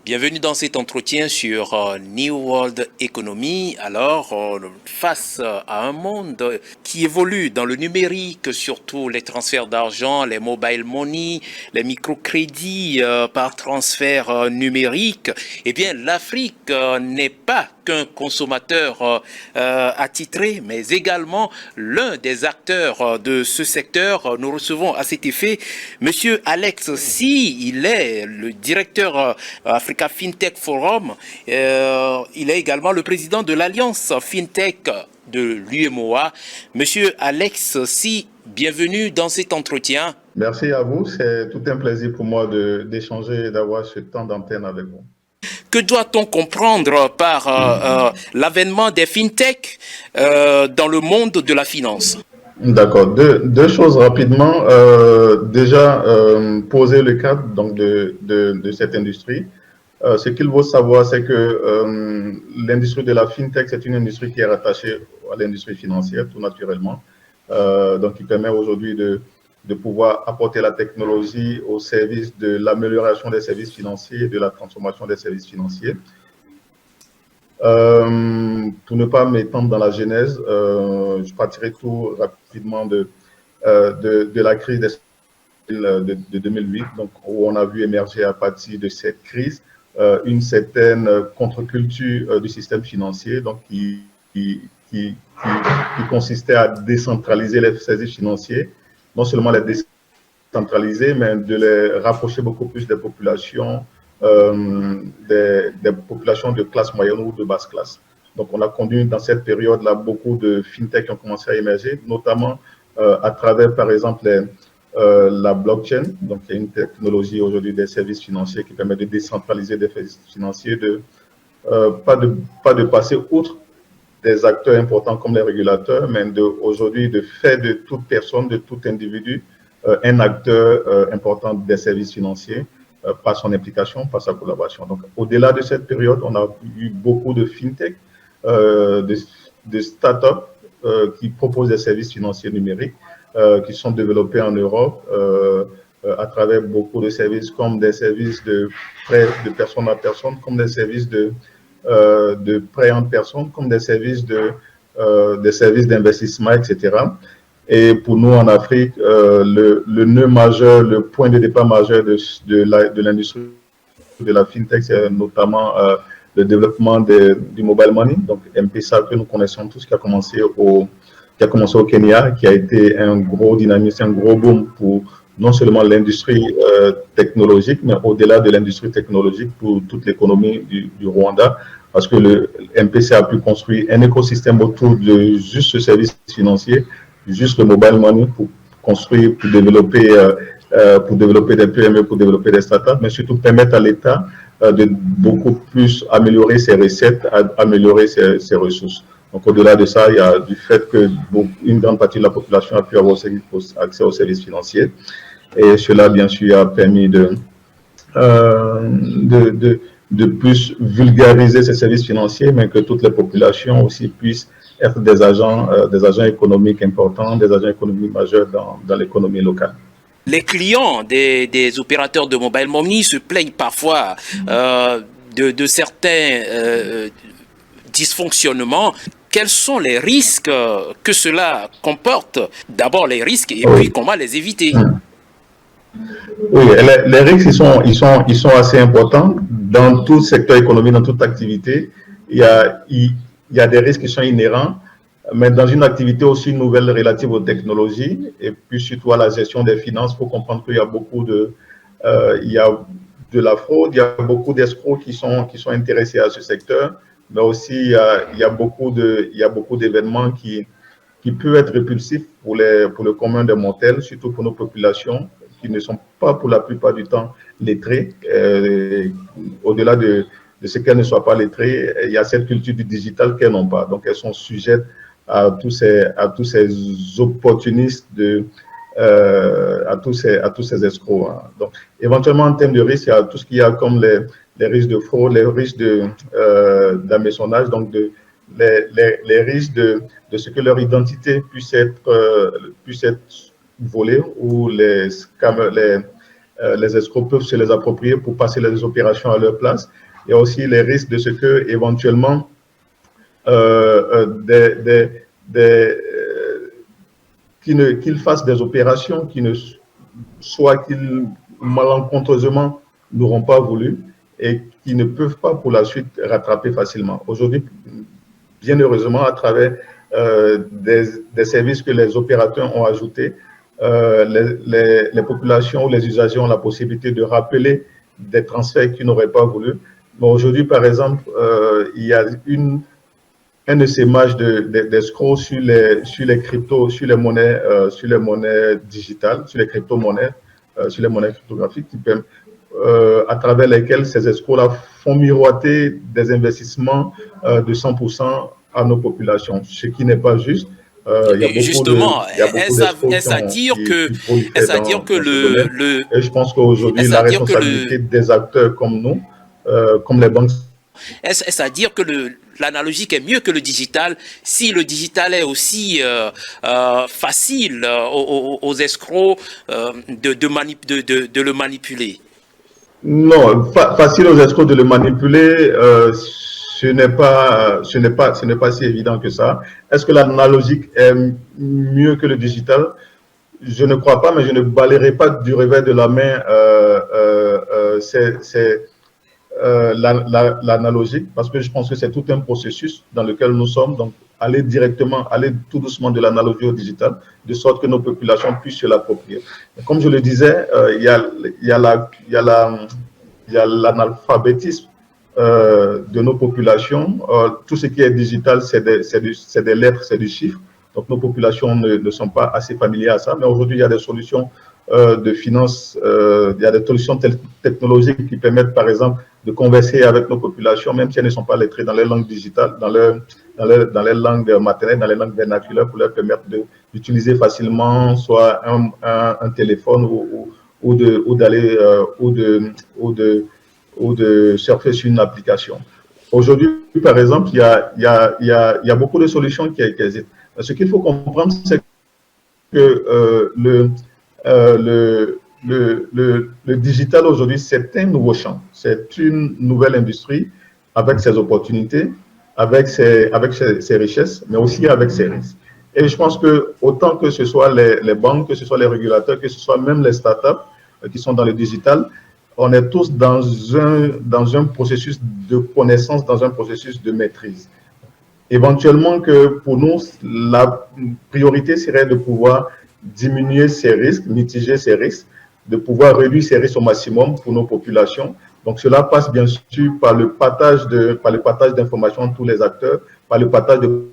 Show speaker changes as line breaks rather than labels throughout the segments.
Bienvenue dans cet entretien sur New World Economy. Alors, face à un monde qui évolue dans le numérique, surtout les transferts d'argent, les mobile money, les microcrédits par transfert numérique, eh bien, l'Afrique n'est pas qu'un consommateur attitré, mais également l'un des acteurs de ce secteur. Nous recevons à cet effet Monsieur Alex Si, il est le directeur Africa FinTech Forum. Il est également le président de l'Alliance FinTech de l'UMOA. Monsieur Alex Si, bienvenue dans cet entretien.
Merci à vous, c'est tout un plaisir pour moi d'échanger et d'avoir ce temps d'antenne avec vous.
Que doit-on comprendre par l'avènement des FinTech dans le monde de la finance?
D'accord, deux choses rapidement. Déjà, poser le cadre donc, de cette industrie. Ce qu'il faut savoir, c'est que l'industrie de la FinTech, c'est une industrie qui est rattachée à l'industrie financière, tout naturellement. Donc, qui permet aujourd'hui de pouvoir apporter la technologie au service de l'amélioration des services financiers et de la transformation des services financiers. Pour ne pas m'étendre dans la genèse, je partirai tout rapidement de la crise de 2008, donc, où on a vu émerger à partir de cette crise une certaine contre-culture du système financier, donc qui consistait à décentraliser les services financiers, non seulement les décentraliser, mais de les rapprocher beaucoup plus des populations, des populations de classe moyenne ou de basse classe. Donc, on a conduit dans cette période-là beaucoup de fintech qui ont commencé à émerger, notamment à travers, par exemple, la blockchain. Donc, il y a une technologie aujourd'hui des services financiers qui permet de décentraliser des services financiers, pas de passer outre des acteurs importants comme les régulateurs, mais aujourd'hui de faire de toute personne, de tout individu, un acteur important des services financiers par son implication, par sa collaboration. Donc, au-delà de cette période, on a eu beaucoup de fintech, de startups qui proposent des services financiers numériques, qui sont développés en Europe à travers beaucoup de services comme des services de prêt de personne à personne, comme des services de prêt en personne, comme des services d'investissement, etc. Et pour nous, en Afrique, le nœud majeur, le point de départ majeur de l'industrie de la FinTech, c'est notamment le développement du mobile money, donc M-Pesa que nous connaissons tous, qui a commencé au Kenya, qui a été un gros dynamisme, un gros boom pour non seulement l'industrie technologique, mais au-delà de l'industrie technologique pour toute l'économie du Rwanda, parce que le MPC a pu construire un écosystème autour de juste ce service financier, juste le mobile money pour construire, pour développer des PME, pour développer des startups, mais surtout permettre à l'État de beaucoup plus améliorer ses recettes, améliorer ses ressources. Donc, au-delà de ça, il y a du fait qu'une grande partie de la population a pu avoir accès aux services financiers. Et cela, bien sûr, a permis de plus vulgariser ces services financiers, mais que toutes les populations aussi puissent être des agents économiques importants, des agents économiques majeurs dans l'économie locale.
Les clients des opérateurs de mobile money se plaignent parfois de certains dysfonctionnements. Quels sont les risques que cela comporte? D'abord les risques et puis comment les éviter?
Oui, les risques, ils sont assez importants. Dans tout secteur économique, dans toute activité, il y a des risques qui sont inhérents, mais dans une activité aussi nouvelle relative aux technologies et puis surtout à la gestion des finances, il faut comprendre qu'il y a il y a de la fraude, il y a beaucoup d'escrocs qui sont intéressés à ce secteur, mais aussi il y a beaucoup d'événements qui peuvent être répulsifs pour le commun des mortels, surtout pour nos populations qui ne sont pas pour la plupart du temps lettrées. Au-delà de ce qu'elles ne soient pas lettrées, il y a cette culture du digital qu'elles n'ont pas. Donc, elles sont sujettes à tous ces opportunistes, à tous ces escrocs. Hein. Donc, éventuellement, en termes de risques, il y a tout ce qu'il y a comme les risques de fraude, les risques d'hameçonnage, donc les risques de ce que leur identité puisse être volée ou les escrocs peuvent se les approprier pour passer les opérations à leur place. Il y a aussi les risques de ce que, éventuellement, qu'ils fassent des opérations qu'ils malencontreusement n'auront pas voulu et qui ne peuvent pas pour la suite rattraper facilement. Aujourd'hui, bien heureusement, à travers des services que les opérateurs ont ajoutés, les populations ou les usagers ont la possibilité de rappeler des transferts qu'ils n'auraient pas voulu. Mais aujourd'hui, par exemple, il y a un de ces matchs d'escrocs sur les cryptos, sur les monnaies digitales, sur les crypto-monnaies, sur les monnaies cryptographiques, à travers lesquelles ces escrocs-là font miroiter des investissements de 100% à nos populations, ce qui n'est pas juste. Il y a
Justement,
beaucoup
est-ce à dire que,
et je pense qu'aujourd'hui, la responsabilité des acteurs comme nous, comme les banques.
Est-ce à dire que l'analogique est mieux que le digital si le digital est aussi facile aux escrocs de le manipuler?
Non, facile aux escrocs de le manipuler, ce n'est pas si évident que ça. Est-ce que l'analogique est mieux que le digital? Je ne crois pas, mais je ne balayerai pas du revers de la main l'analogique, parce que je pense que c'est tout un processus dans lequel nous sommes. Donc, aller tout doucement de l'analogie au digital, de sorte que nos populations puissent se l'approprier. Comme je le disais, il y a l'analphabétisme de nos populations. Tout ce qui est digital, c'est des lettres, c'est du chiffre. Donc, nos populations ne sont pas assez familières à ça. Mais aujourd'hui, il y a des solutions de finances, il y a des solutions technologiques qui permettent, par exemple, de converser avec nos populations, même si elles ne sont pas lettrées dans les langues digitales, dans les langues maternelles, dans les langues vernaculaires, pour leur permettre d'utiliser facilement soit un téléphone ou de surfer sur une application. Aujourd'hui, par exemple, il y a beaucoup de solutions qui existent. Ce qu'il faut comprendre, c'est que le digital aujourd'hui, c'est un nouveau champ, c'est une nouvelle industrie avec ses opportunités, avec ses richesses, mais aussi avec ses risques. Et je pense que autant que ce soit les banques, que ce soit les régulateurs, que ce soit même les startups qui sont dans le digital, on est tous dans un processus de connaissance, dans un processus de maîtrise. Éventuellement que pour nous, la priorité serait de pouvoir diminuer ces risques, mitiger ces risques, de pouvoir réduire ces risques au maximum pour nos populations. Donc cela passe bien sûr par le partage d'informations entre tous les acteurs, par le partage de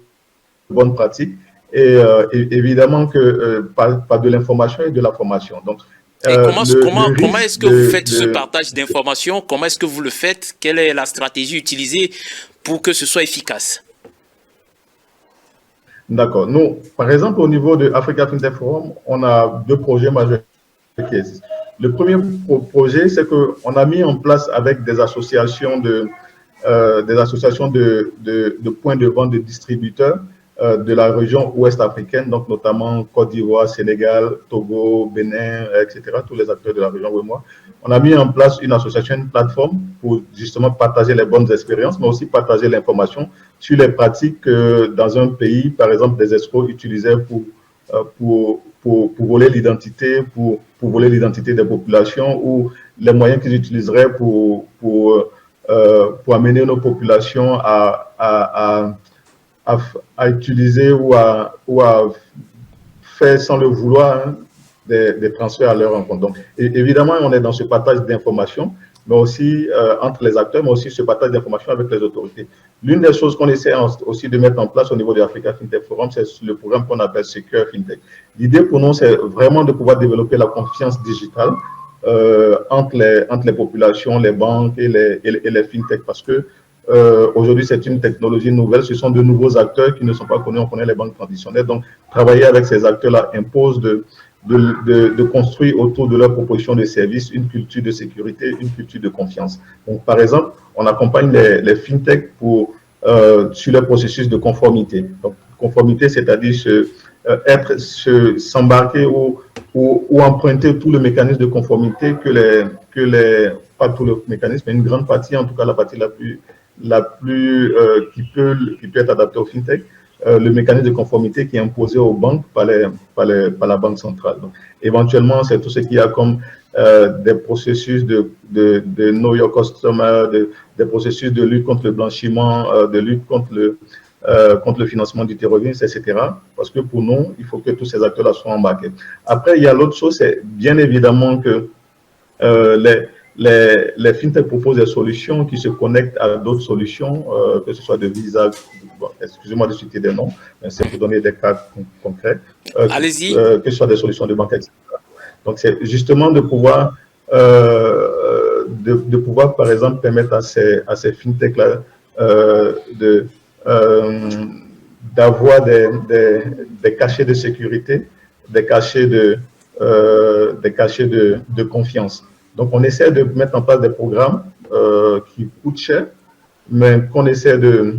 bonnes pratiques et évidemment que par de l'information et de la formation. Donc,
comment est-ce que vous faites ce partage d'informations? Comment est-ce que vous le faites? Quelle est la stratégie utilisée pour que ce soit efficace?
D'accord. Nous, par exemple, au niveau de Africa FinTech Forum, on a deux projets majeurs qui existent. Le premier projet, c'est qu'on a mis en place avec des associations de points de vente de distributeurs de la région ouest africaine, donc notamment Côte d'Ivoire, Sénégal, Togo, Bénin, etc., tous les acteurs de la région ouest. On a mis en place une association, une plateforme pour justement partager les bonnes expériences, mais aussi partager l'information sur les pratiques que dans un pays, par exemple, des escrocs utilisaient pour voler l'identité, pour voler l'identité des populations, ou les moyens qu'ils utiliseraient pour amener nos populations à utiliser ou à faire sans le vouloir des transferts à leur rencontre. Donc, évidemment, on est dans ce partage d'informations, mais aussi entre les acteurs, mais aussi ce partage d'informations avec les autorités. L'une des choses qu'on essaie aussi de mettre en place au niveau de l'Africa FinTech Forum, c'est le programme qu'on appelle Secure FinTech. L'idée pour nous, c'est vraiment de pouvoir développer la confiance digitale entre les populations, les banques et les FinTech, parce que aujourd'hui, c'est une technologie nouvelle. Ce sont de nouveaux acteurs qui ne sont pas connus. On connaît les banques traditionnelles. Donc, travailler avec ces acteurs-là impose de construire autour de leur proposition de services une culture de sécurité, une culture de confiance. Donc, par exemple, on accompagne les FinTech sur le processus de conformité. Donc, conformité, c'est-à-dire s'embarquer ou ou emprunter tout le mécanisme de conformité pas tout le mécanisme, mais une grande partie, en tout cas la partie qui peut être adaptée au fintech, le mécanisme de conformité qui est imposé aux banques par la Banque centrale. Donc, éventuellement, c'est tout ce qu'il y a comme des processus de know your customer, des processus de lutte contre le blanchiment, de lutte contre le financement du terrorisme, etc. Parce que pour nous, il faut que tous ces acteurs-là soient embarqués. Après, il y a l'autre chose, c'est bien évidemment que les fintech proposent des solutions qui se connectent à d'autres solutions, que ce soit de Visa, bon, excusez-moi de citer des noms, mais c'est pour donner des cas concrets,
Allez-y.
que ce soit des solutions de banque, etc. Donc, c'est justement de pouvoir, par exemple, permettre à ces fintechs-là d'avoir des cachets de sécurité, des cachets de confiance. Donc, on essaie de mettre en place des programmes qui coûtent cher, mais qu'on essaie de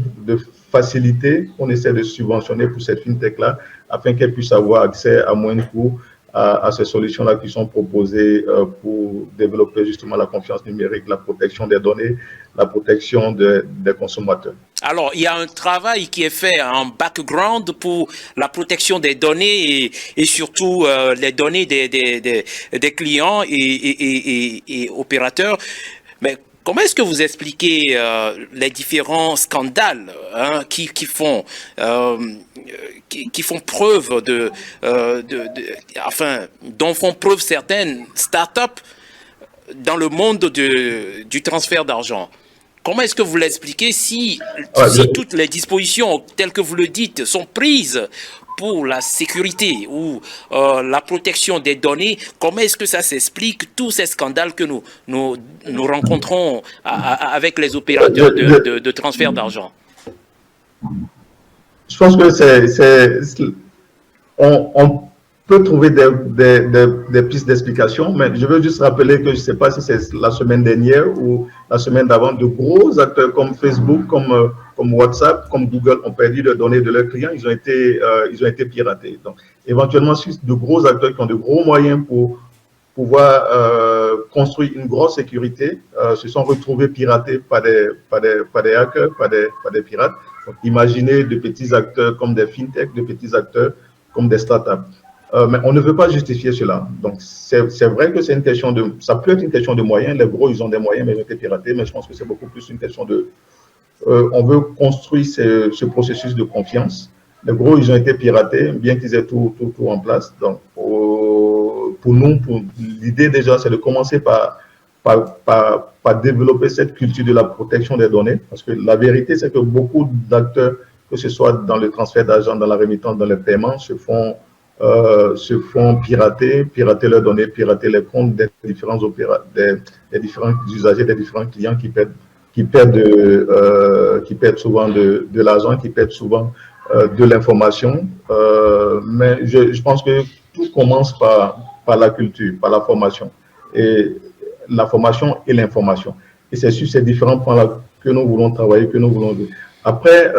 faciliter, qu'on essaie de subventionner pour cette fintech-là, afin qu'elle puisse avoir accès à moins de coûts à ces solutions-là qui sont proposées pour développer justement la confiance numérique, la protection des données, la protection des consommateurs.
Alors, il y a un travail qui est fait en background pour la protection des données et surtout les données des clients et opérateurs. Mais comment est-ce que vous expliquez les différents scandales qui font preuve dont font preuve certaines startups dans le monde du transfert d'argent? Comment est-ce que vous l'expliquez si toutes les dispositions telles que vous le dites sont prises pour la sécurité ou la protection des données? Comment est-ce que ça s'explique, tous ces scandales que nous rencontrons avec les opérateurs de transfert d'argent?
Je pense que on peut trouver des pistes d'explication, mais je veux juste rappeler que je ne sais pas si c'est la semaine dernière ou la semaine d'avant, de gros acteurs comme Facebook, comme WhatsApp, comme Google ont perdu les données de leurs clients, ils ont été piratés. Donc, éventuellement, si de gros acteurs qui ont de gros moyens pour pouvoir construire une grosse sécurité, se sont retrouvés piratés par des hackers, par des pirates. Donc, imaginez de petits acteurs comme des fintechs, de petits acteurs comme des startups. Mais on ne veut pas justifier cela. Donc, c'est vrai que c'est une question ça peut être une question de moyens. Les gros, ils ont des moyens, mais ils ont été piratés. Mais je pense que c'est beaucoup plus une question on veut construire ce processus de confiance. Les gros, ils ont été piratés, bien qu'ils aient tout en place. Donc, pour nous, l'idée déjà, c'est de commencer par développer cette culture de la protection des données. Parce que la vérité, c'est que beaucoup d'acteurs, que ce soit dans le transfert d'argent, dans la rémittance, dans les paiements, se font pirater leurs données, pirater les comptes des différents usagers, des différents clients qui perdent souvent de l'argent, qui perdent souvent de l'information. Mais je pense que tout commence par la culture, par la formation. Et la formation et l'information. Et c'est sur ces différents points-là que nous voulons travailler, que nous voulons... Après,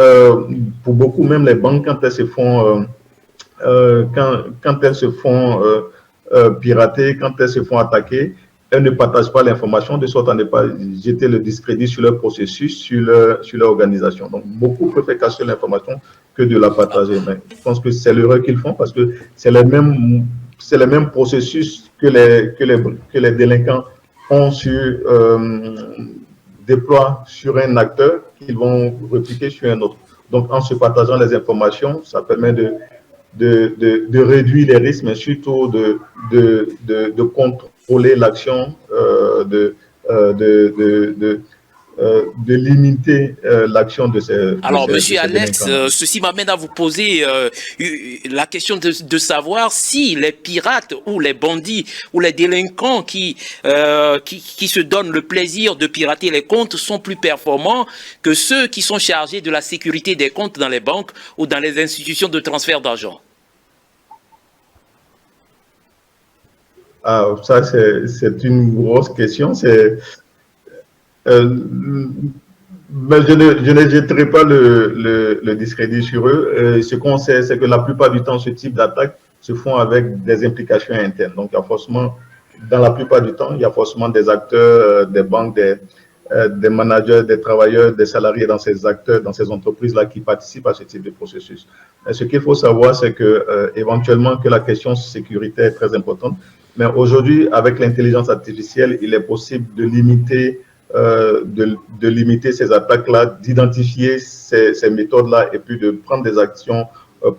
pour beaucoup, même les banques, quand elles se font... quand elles se font pirater, quand elles se font attaquer, elles ne partagent pas l'information de sorte à ne pas jeter le discrédit sur leur processus, sur leur organisation. Donc, beaucoup préfèrent cacher l'information que de la partager. Mais je pense que c'est l'erreur qu'ils font parce que c'est le même processus que les délinquants font déploient sur un acteur qu'ils vont répliquer sur un autre. Donc, en se partageant les informations, ça permet de réduire les risques, mais surtout de contrôler l'action, de limiter l'action de ces...
Alors, Monsieur Alex, ceci m'amène à vous poser la question de savoir si les pirates ou les bandits ou les délinquants qui se donnent le plaisir de pirater les comptes sont plus performants que ceux qui sont chargés de la sécurité des comptes dans les banques ou dans les institutions de transfert d'argent.
Ah, ça, c'est une grosse question. Mais je ne jetterai pas le discrédit sur eux. Ce qu'on sait, c'est que la plupart du temps, ce type d'attaque se font avec des implications internes. Donc, il y a forcément, dans la plupart du temps, il y a forcément des acteurs, des banques, des managers, des travailleurs, des salariés dans ces acteurs, dans ces entreprises-là qui participent à ce type de processus. Et ce qu'il faut savoir, c'est que éventuellement que la question sécurité est très importante, mais aujourd'hui, avec l'intelligence artificielle, il est possible de limiter ces attaques-là, d'identifier ces méthodes-là et puis de prendre des actions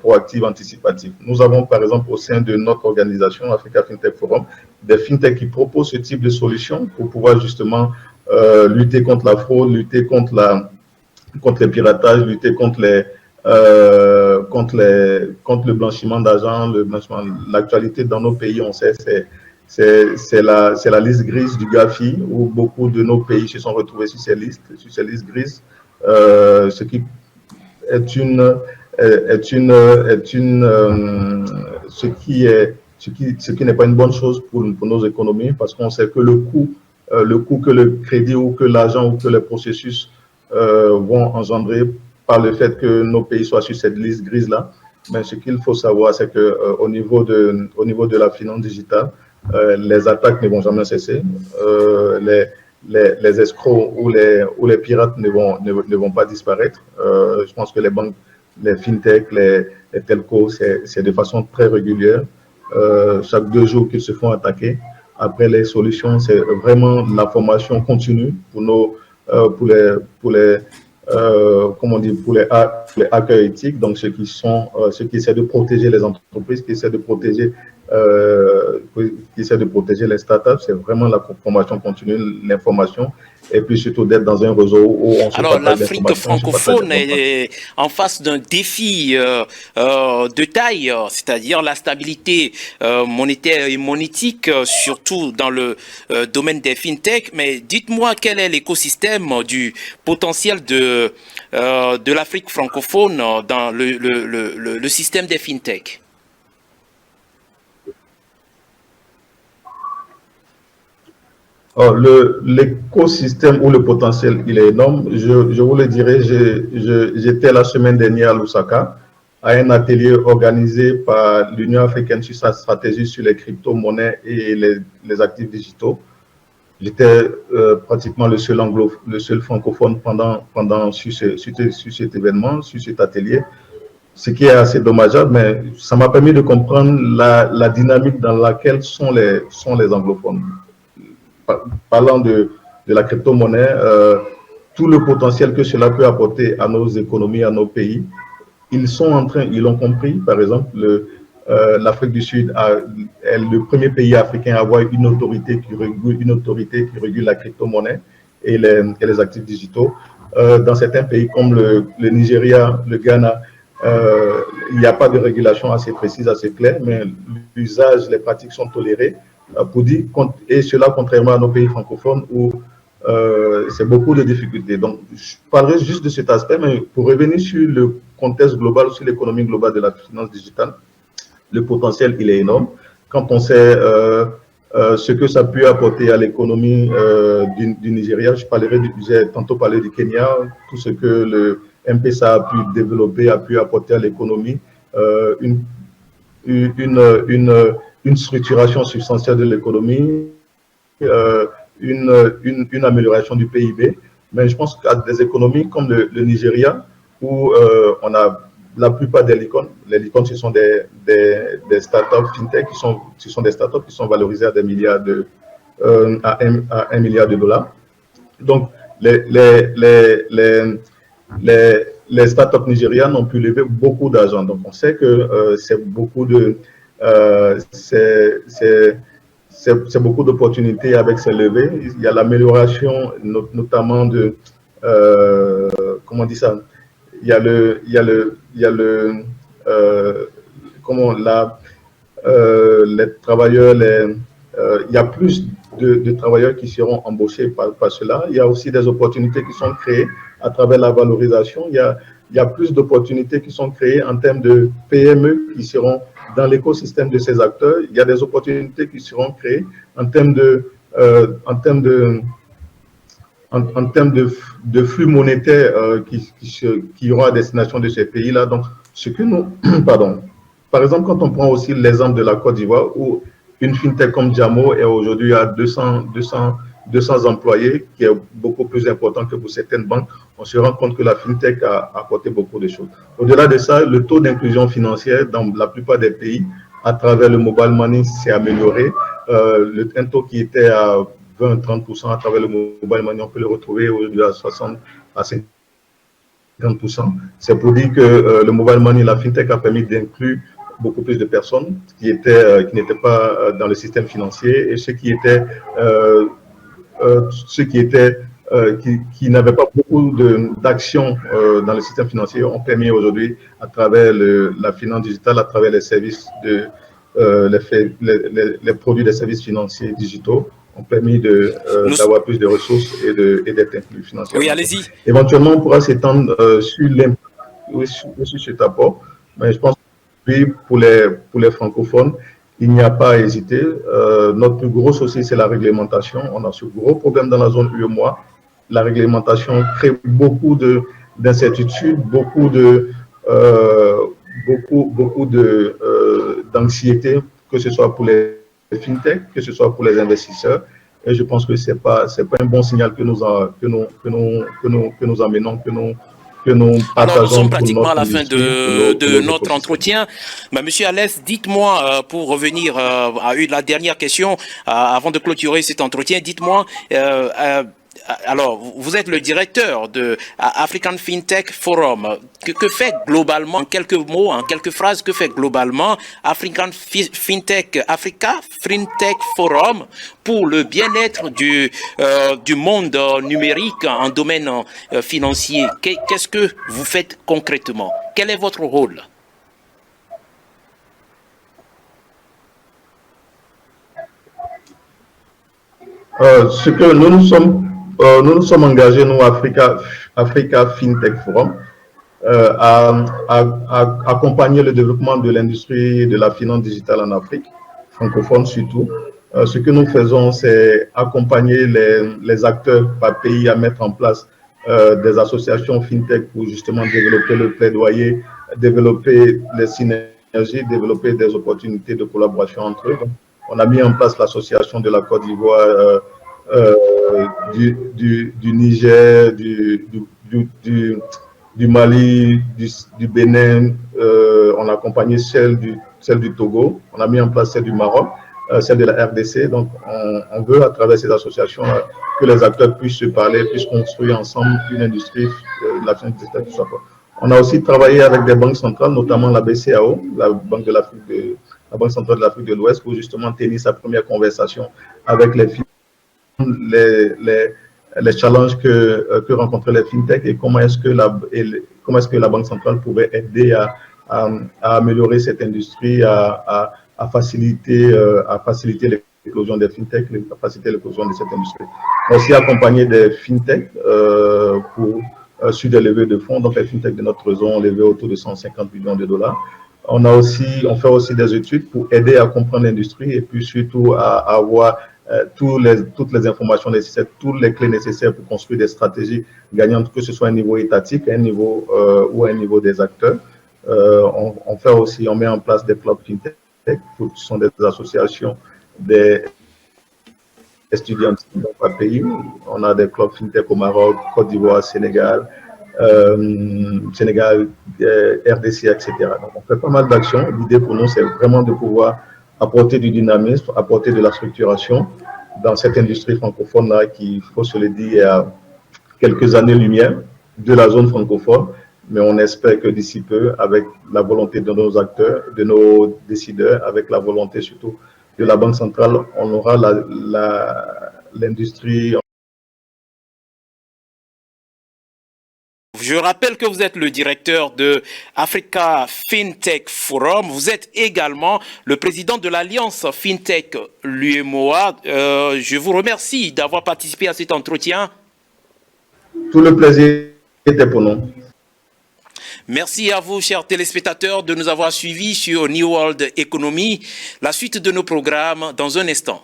proactives, anticipatives. Nous avons, par exemple, au sein de notre organisation, Africa FinTech Forum, des FinTech qui proposent ce type de solutions pour pouvoir justement lutter contre la fraude, lutter contre le piratage, lutter contre le blanchiment d'argent, le blanchiment. L'actualité dans nos pays, on sait, c'est la liste grise du GAFI, où beaucoup de nos pays se sont retrouvés sur ces listes grises, ce qui est ce qui n'est pas une bonne chose pour nos économies, parce qu'on sait que le coût que le crédit ou que l'argent ou que les processus vont engendrer par le fait que nos pays soient sur cette liste grise-là. Mais ce qu'il faut savoir, c'est qu'au niveau de la finance digitale, les attaques ne vont jamais cesser. Les escrocs ou les pirates ne vont pas disparaître. Je pense que les banques, les fintech, les telcos, c'est de façon très régulière. Chaque 2 jours qu'ils se font attaquer. Après, les solutions, c'est vraiment la formation continue pour les hackers éthiques, donc ceux qui essaient de protéger les entreprises, qui essaient de protéger les startups. C'est vraiment la formation continue, l'information, et puis surtout d'être dans un réseau où on se
Alors,
partage
l'Afrique
d'informations.
francophone est en face d'un défi de taille, c'est-à-dire la stabilité monétaire et monétique, surtout dans le domaine des fintech. Mais dites-moi, quel est l'écosystème du potentiel de l'Afrique francophone dans le système des fintech?
L'écosystème ou le potentiel, il est énorme. Je vous le dirai, j'étais la semaine dernière à Lusaka, à un atelier organisé par l'Union africaine sur sa stratégie sur les crypto-monnaies et les actifs digitaux. J'étais pratiquement le seul francophone sur cet événement, sur cet atelier, ce qui est assez dommageable, mais ça m'a permis de comprendre la dynamique dans laquelle sont les anglophones. Parlant de la crypto-monnaie, tout le potentiel que cela peut apporter à nos économies, à nos pays, ils l'ont compris. Par exemple, l'Afrique du Sud est le premier pays africain à avoir une autorité qui régule la crypto-monnaie et les actifs digitaux. Dans certains pays comme le Nigeria, le Ghana, il n'y a pas de régulation assez précise, assez claire, mais l'usage, les pratiques sont tolérées. Et cela contrairement à nos pays francophones où c'est beaucoup de difficultés. Donc, je parlerai juste de cet aspect, mais pour revenir sur le contexte global, sur l'économie globale de la finance digitale, le potentiel, il est énorme. Quand on sait ce que ça peut apporter à l'économie du Nigeria, j'ai tantôt parlé du Kenya, tout ce que le M-Pesa a pu développer, a pu apporter à l'économie, une structuration substantielle de l'économie, une amélioration du PIB. Mais je pense qu'à des économies comme le Nigeria, où on a la plupart des licornes, les licornes, ce sont des startups fintech, ce sont des startups qui sont valorisées à des milliards à 1 milliard de dollars. Donc, les startups nigérianes ont pu lever beaucoup d'argent. Donc, on sait que c'est beaucoup d'opportunités avec ces levées. Il y a l'amélioration notamment de comment on dit ça, les travailleurs, il y a plus de travailleurs qui seront embauchés par cela. Il y a aussi des opportunités qui sont créées à travers la valorisation. Il y a plus d'opportunités qui sont créées en termes de PME qui seront dans l'écosystème de ces acteurs. Il y a des opportunités qui seront créées en termes de flux monétaires qui iront à destination de ces pays-là. Donc, ce que nous, pardon, par exemple, quand on prend aussi l'exemple de la Côte d'Ivoire, où une fintech comme Jamo est aujourd'hui à 200 employés, qui est beaucoup plus important que pour certaines banques, on se rend compte que la fintech a apporté beaucoup de choses. Au-delà de ça, le taux d'inclusion financière dans la plupart des pays, à travers le mobile money, s'est amélioré. Un taux qui était à 20-30% à travers le mobile money, on peut le retrouver aujourd'hui à 60 à 50%. C'est pour dire que le mobile money, la fintech a permis d'inclure beaucoup plus de personnes qui n'étaient pas dans le système financier et ceux qui n'avaient pas beaucoup d'actions dans le système financier ont permis aujourd'hui, à travers la finance digitale, à travers les services les produits des services financiers digitaux, ont permis d'avoir plus de ressources et d'être inclus financièrement.
Oui, allez-y.
Éventuellement, on pourra s'étendre sur cet apport, mais je pense que pour les francophones, il n'y a pas à hésiter. Notre plus gros souci, c'est la réglementation. On a ce gros problème dans la zone UEMOA. La réglementation crée beaucoup d'incertitudes, beaucoup d'anxiété, que ce soit pour les fintech, que ce soit pour les investisseurs. Et je pense que c'est pas un bon signal que nous amenons, que nous partageons.
Alors, nous sommes pratiquement à la fin de notre entretien. Mais Monsieur Alès, dites-moi, pour revenir à la dernière question, avant de clôturer cet entretien, dites-moi, alors, vous êtes le directeur de African FinTech Forum. Que fait globalement, en quelques mots, en quelques phrases, que fait globalement Africa FinTech Forum pour le bien-être du monde numérique en domaine financier? Qu'est-ce que vous faites concrètement? Quel est votre rôle?
Ce que nous nous sommes engagés, nous, Africa FinTech Forum, à accompagner le développement de l'industrie et de la finance digitale en Afrique, francophone surtout. Ce que nous faisons, c'est accompagner les acteurs par pays à mettre en place des associations FinTech pour justement développer le plaidoyer, développer les synergies, développer des opportunités de collaboration entre eux. Donc, on a mis en place l'association de la Côte d'Ivoire, du Niger, du Mali, du Bénin, on a accompagné celle du Togo, on a mis en place celle du Maroc, celle de la RDC. Donc on veut à travers ces associations que les acteurs puissent se parler, puissent construire ensemble une industrie, la finance digitale, tout ça. On a aussi travaillé avec des banques centrales, notamment la BCAO, la Banque centrale de l'Afrique de l'Ouest, pour justement tenir sa première conversation avec les challenges que rencontraient les fintech et comment est-ce que la Banque centrale pouvait aider à améliorer cette industrie, à faciliter l'éclosion des fintech, à faciliter l'éclosion de cette industrie. On a aussi accompagné des fintech sur des levées de fonds. Donc les fintech de notre zone ont levé autour de 150 millions de dollars. On fait aussi des études pour aider à comprendre l'industrie et puis surtout à avoir toutes les informations nécessaires, toutes les clés nécessaires pour construire des stratégies gagnantes, que ce soit à un niveau étatique, à un niveau ou à un niveau des acteurs. On met en place des clubs fintech, qui sont des associations des étudiants par pays. On a des clubs fintech au Maroc, Côte d'Ivoire, Sénégal, RDC, etc. Donc on fait pas mal d'actions. L'idée pour nous, c'est vraiment de pouvoir apporter du dynamisme, apporter de la structuration dans cette industrie francophone-là qui, il faut se le dire, est à quelques années-lumière de la zone francophone, mais on espère que d'ici peu, avec la volonté de nos acteurs, de nos décideurs, avec la volonté surtout de la Banque centrale, on aura l'industrie.
Je rappelle que vous êtes le directeur de Africa FinTech Forum. Vous êtes également le président de l'Alliance FinTech l'UEMOA. Je vous remercie d'avoir participé à cet entretien.
Tout le plaisir était pour nous.
Merci à vous, chers téléspectateurs, de nous avoir suivis sur New World Economy. La suite de nos programmes dans un instant.